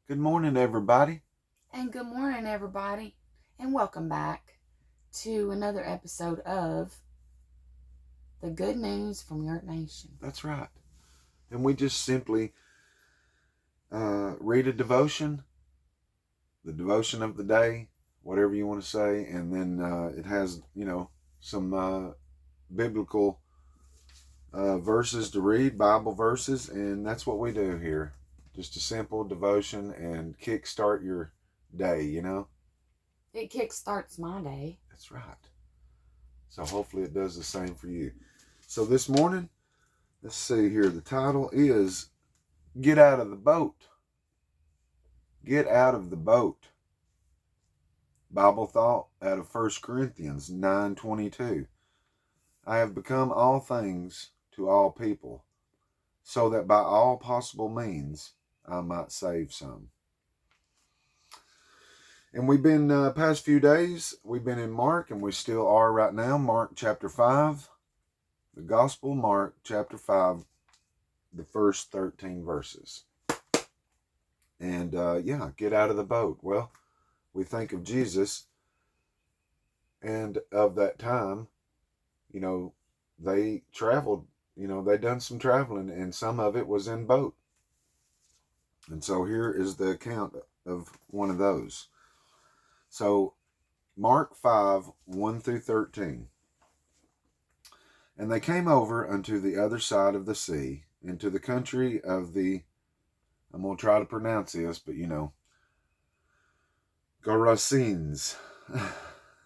Good morning, everybody. And good morning, everybody, and welcome back to another episode of The Good News from Your Nation. That's right. And we just simply read a devotion, the devotion of the day, whatever you want to say, and then it has, some biblical verses to read, Bible verses, and that's what we do here. Just a simple devotion and kickstart your day. It kickstarts my day. That's right. So hopefully it does the same for you. So this morning, let's see here. The title is Get Out of the Boat. Get out of the boat. Bible thought out of 1 Corinthians 9:22. I have become all things to all people, so that by all possible means I might save some. And we've been, past few days, we've been in Mark, and we still are right now. Mark chapter 5, the Gospel Mark chapter 5, the first 13 verses. And get out of the boat. Well, we think of Jesus and of that time, they traveled, they done some traveling, and some of it was in boat. And so here is the account of one of those. So Mark 5, 1 through 13. And they came over unto the other side of the sea, into the country of I'm going to try to pronounce this, but Gerasenes.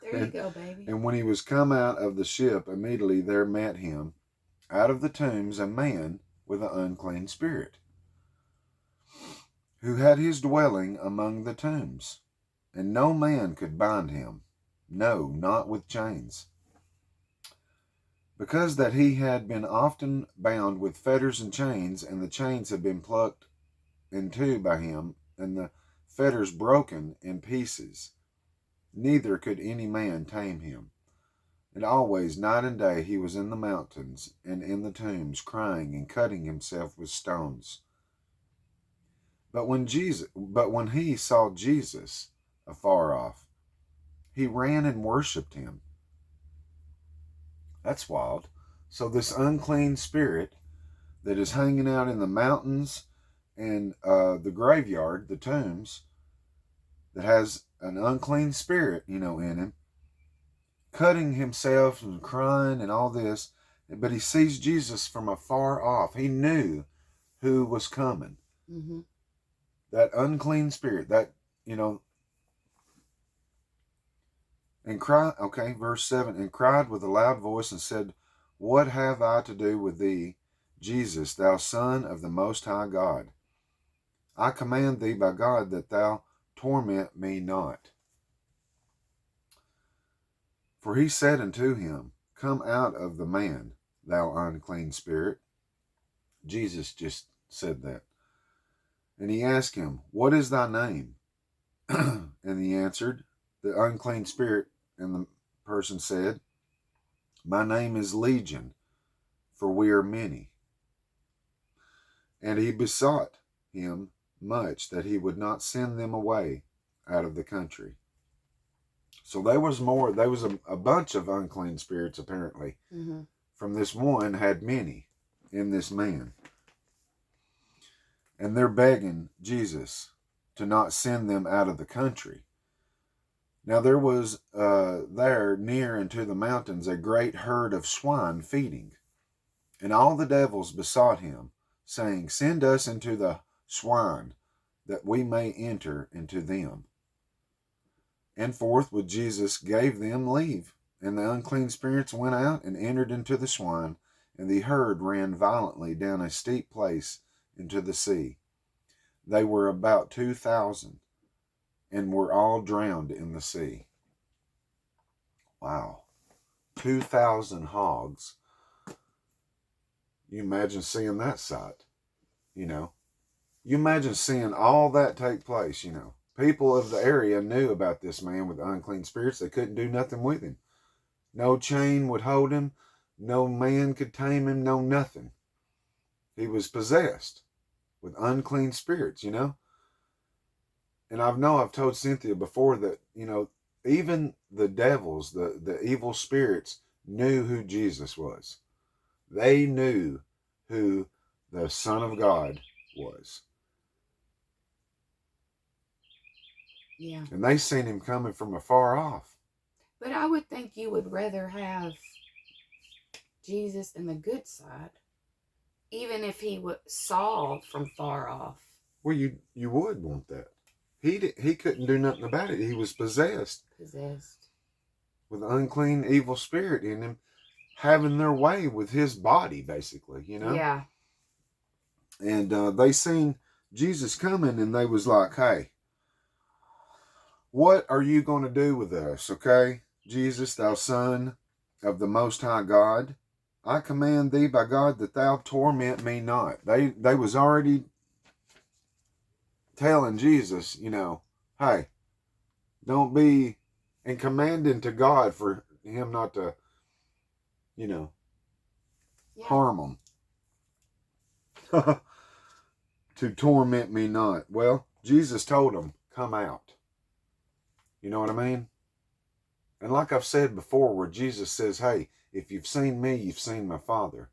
There you go, baby. And when he was come out of the ship, immediately there met him out of the tombs a man with an unclean spirit, who had his dwelling among the tombs, and no man could bind him, no, not with chains, because that he had been often bound with fetters and chains, and the chains had been plucked in two by him, and the fetters broken in pieces. Neither could any man tame him. And always, night and day, he was in the mountains and in the tombs, crying and cutting himself with stones. But when he saw Jesus afar off, he ran and worshipped him. That's wild. So this unclean spirit that is hanging out in the mountains and the graveyard, the tombs, that has an unclean spirit, in him, cutting himself and crying and all this, but he sees Jesus from afar off. He knew who was coming. Mm-hmm. That unclean spirit, that, and cried, okay, verse 7, and cried with a loud voice and said, What have I to do with thee, Jesus, thou Son of the Most High God? I command thee by God that thou torment me not. For he said unto him, Come out of the man, thou unclean spirit. Jesus just said that. And he asked him, What is thy name? And he answered, the unclean spirit, and the person said, My name is Legion, for we are many. And he besought him much that he would not send them away out of the country. So there was a bunch of unclean spirits, apparently. Mm-hmm. From this one had many in this man. And they're begging Jesus to not send them out of the country. Now there was there near unto the mountains a great herd of swine feeding. And all the devils besought him, saying, Send us into the swine, that we may enter into them. And forthwith Jesus gave them leave. And the unclean spirits went out and entered into the swine, and the herd ran violently down a steep place into the sea. They were about 2,000, and were all drowned in the sea. Wow. 2,000 hogs. You imagine seeing that sight, You imagine seeing all that take place, People of the area knew about this man with unclean spirits. They couldn't do nothing with him. No chain would hold him. No man could tame him. No nothing. He was possessed with unclean spirits, And I've told Cynthia before that, even the devils, the evil spirits knew who Jesus was. They knew who the Son of God was. Yeah. And they seen him coming from afar off. But I would think you would rather have Jesus in the good side, even if he saw from far off. Well, you would want that. He couldn't do nothing about it. He was possessed with an unclean, evil spirit in him, having their way with his body, basically, Yeah. And they seen Jesus coming, and they was like, "Hey, what are you going to do with us, okay? Jesus, thou Son of the Most High God, I command thee by God that thou torment me not." They was already telling Jesus, hey, don't be, and commanding to God for him not to, harm them. To torment me not. Well, Jesus told them, come out. You know what I mean? And like I've said before, where Jesus says, hey, if you've seen me, you've seen my Father.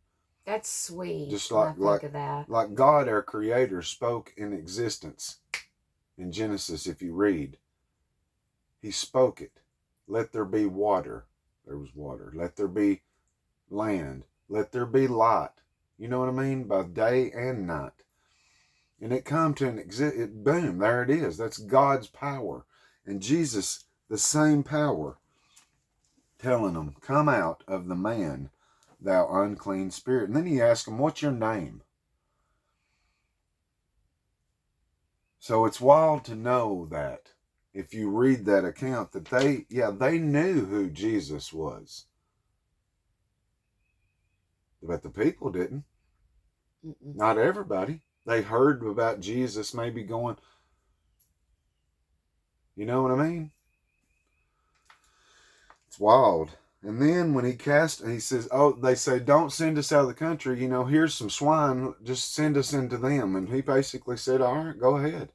That's sweet. Just when I think of that. Like God, our Creator, spoke in existence in Genesis. If you read, He spoke it. Let there be water. There was water. Let there be land. Let there be light. You know what I mean? By day and night. And it come to boom, there it is. That's God's power. And Jesus, the same power, telling them, come out of the man, thou unclean spirit. And then he asked him, what's your name? So it's wild to know that, if you read that account, that they knew who Jesus was. But the people didn't. Mm-mm. Not everybody. They heard about Jesus maybe going, you know what I mean? It's wild. And then when he says, oh, they say, don't send us out of the country. Here's some swine. Just send us into them. And he basically said, all right, go ahead.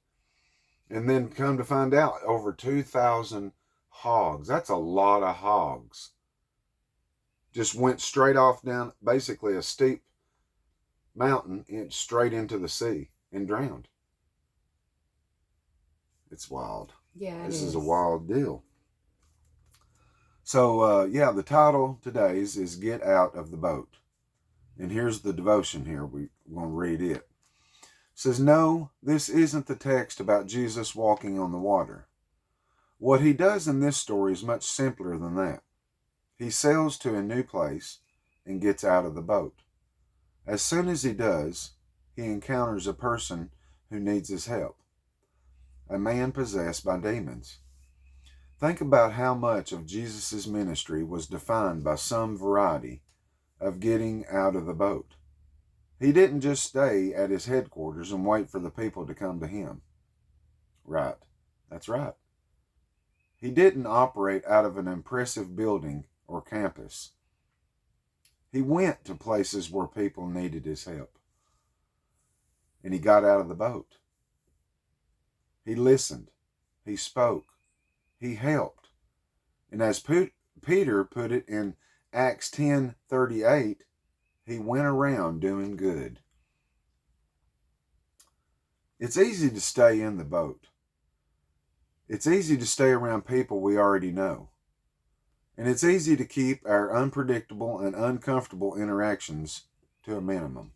And then come to find out, over 2,000 hogs. That's a lot of hogs. Just went straight off down basically a steep mountain and straight into the sea and drowned. It's wild. Yeah, this is a wild deal. So, the title today's is Get Out of the Boat. And here's the devotion here. We're going to read it. It says, no, this isn't the text about Jesus walking on the water. What he does in this story is much simpler than that. He sails to a new place and gets out of the boat. As soon as he does, he encounters a person who needs his help, a man possessed by demons. Think about how much of Jesus' ministry was defined by some variety of getting out of the boat. He didn't just stay at his headquarters and wait for the people to come to him. Right. That's right. He didn't operate out of an impressive building or campus. He went to places where people needed his help. And he got out of the boat. He listened. He spoke. He helped. And as Peter put it in Acts 10:38, he went around doing good. It's easy to stay in the boat. It's easy to stay around people we already know. And it's easy to keep our unpredictable and uncomfortable interactions to a minimum.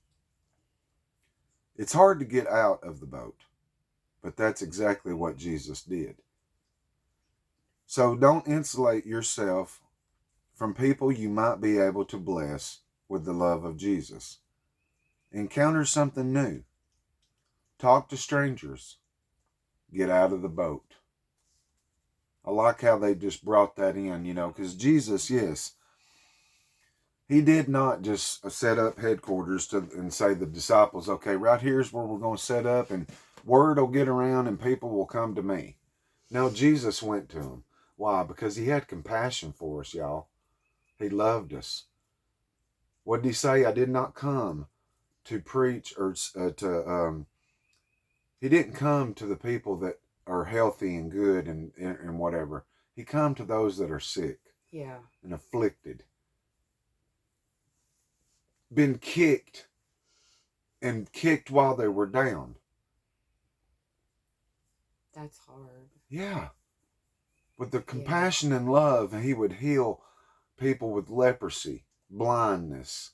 It's hard to get out of the boat, but that's exactly what Jesus did. So don't insulate yourself from people you might be able to bless with the love of Jesus. Encounter something new. Talk to strangers. Get out of the boat. I like how they just brought that in, because Jesus, yes, he did not just set up headquarters and say the disciples, okay, right here's where we're going to set up and word will get around and people will come to me. No, Jesus went to them. Why? Because he had compassion for us, y'all. He loved us. What did he say? I did not come to preach or he didn't come to the people that are healthy and good and whatever. He come to those that are sick. Yeah. And afflicted. Been kicked and kicked while they were down. That's hard. Yeah. With the compassion and love, he would heal people with leprosy, blindness,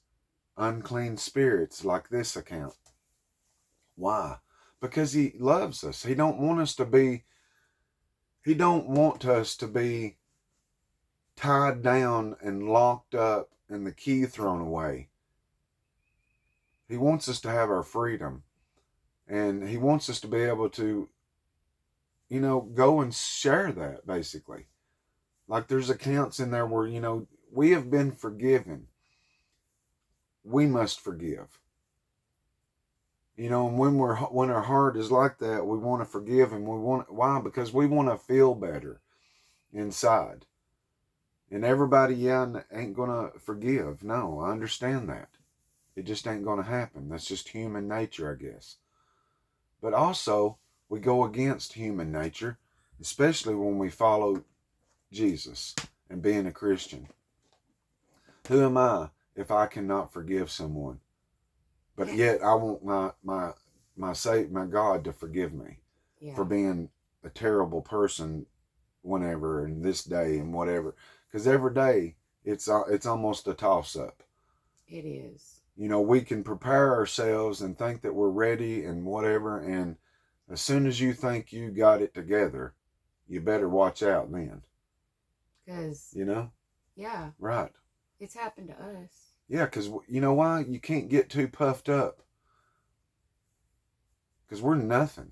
unclean spirits, like this account. Why? Because he loves us. He don't want us to be tied down and locked up and the key thrown away. He wants us to have our freedom. And he wants us to be able to, go and share that, basically. Like there's accounts in there where, we have been forgiven. We must forgive. And when our heart is like that, we want to forgive, and why? Because we want to feel better inside. And everybody, ain't gonna forgive. No, I understand that. It just ain't gonna happen. That's just human nature, I guess. But also, we go against human nature, especially when we follow Jesus and being a Christian. Who am I if I cannot forgive someone? But yet I want my God to forgive me for being a terrible person whenever and this day and whatever. Because every day it's almost a toss up. It is. We can prepare ourselves and think that we're ready and whatever, and as soon as you think you got it together, you better watch out then. Because, yeah. Right. It's happened to us. Yeah, because you know why? You can't get too puffed up. Because we're nothing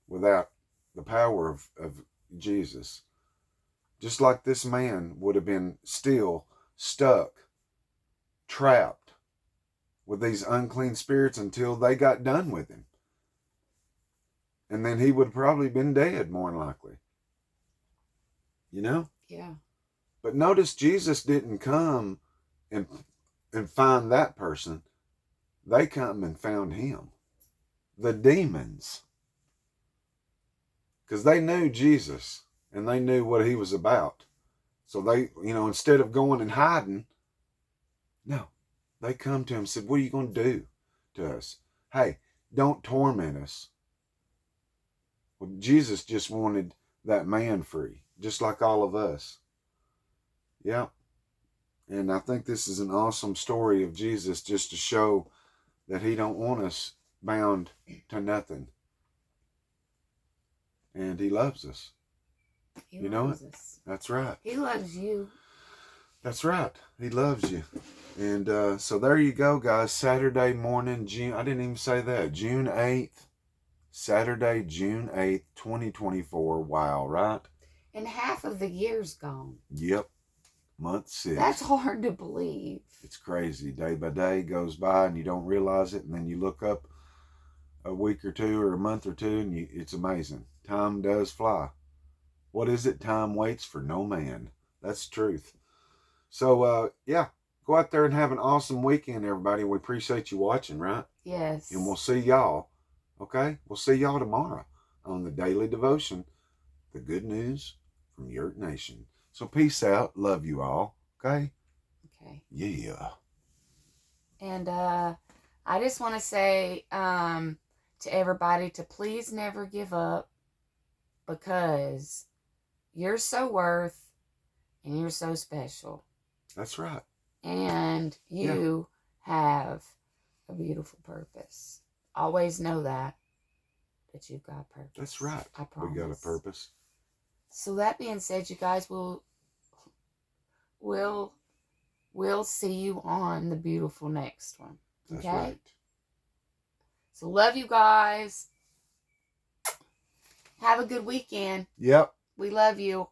without the power of Jesus. Just like this man would have been still stuck, trapped with these unclean spirits until they got done with him. And then he would have probably been dead, more than likely. Yeah. But notice Jesus didn't come and find that person. They come and found him. The demons. Because they knew Jesus and they knew what he was about. So they, instead of going and hiding, no, they come to him and said, what are you going to do to us? Hey, don't torment us. Well, Jesus just wanted that man free, just like all of us. Yeah. And I think this is an awesome story of Jesus, just to show that he don't want us bound to nothing. And he loves us. He loves us. That's right. He loves you. That's right. He loves you. And so there you go, guys. Saturday morning, I didn't even say that. June 8th. Saturday, June 8th, 2024. Wow, right? And half of the year's gone. Yep. Month 6. That's hard to believe. It's crazy. Day by day goes by and you don't realize it. And then you look up a week or two or a month or two and it's amazing. Time does fly. What is it? Time waits for no man. That's truth. So, go out there and have an awesome weekend, everybody. We appreciate you watching, right? Yes. And we'll see y'all. Okay? We'll see y'all tomorrow on the Daily Devotion, the good news from Yurt Nation. So peace out. Love you all. Okay? Okay. Yeah. And I just want to say to everybody to please never give up, because you're so worth and you're so special. That's right. And you have a beautiful purpose. Always know that you've got purpose. That's right. I promise. We got a purpose. So that being said, you guys, we'll see you on the beautiful next one. Okay? That's right. So love you guys. Have a good weekend. Yep. We love you.